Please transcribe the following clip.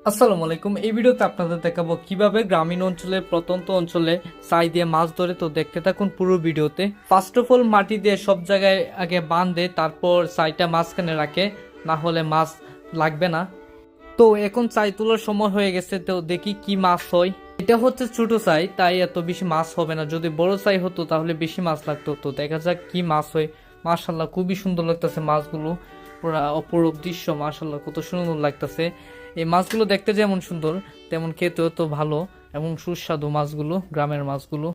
আসসালামু আলাইকুম। এই ভিডিওতে আপনাদের দেখাবো কিভাবে গ্রামীণ অঞ্চলের প্রত্যন্ত অঞ্চলে ছাই দিয়ে মাছ ধরে। তো দেখতে থাকুন পুরো ভিডিওতে। ফার্স্ট অফ অল মাটি দিয়ে সব জায়গায় আগে বাঁধে, তারপর ছাইটা মাঝখানে রাখে, না হলে মাছ লাগবে না। তো এখন ছাই তোলার সময় হয়ে গেছে, তো দেখি কি মাছ হয়। এটা হচ্ছে ছোট ছাই, তাই এত বেশি মাছ হবে না। যদি বড় ছাই হতো তাহলে বেশি মাছ লাগতো। তো দেখা যাক কি মাছ হয়। মাশাল্লাহ খুবই সুন্দর লাগতেছে মাছগুলো, পুরা অপরূপ দৃশ্য। মাশাল্লাহ কত সুন্দর লাগতেছে। এই মাছগুলো দেখতে যেমন সুন্দর তেমন খেতেও তো ভালো এবং সুস্বাদু মাছগুলো, গ্রামের মাছগুলো।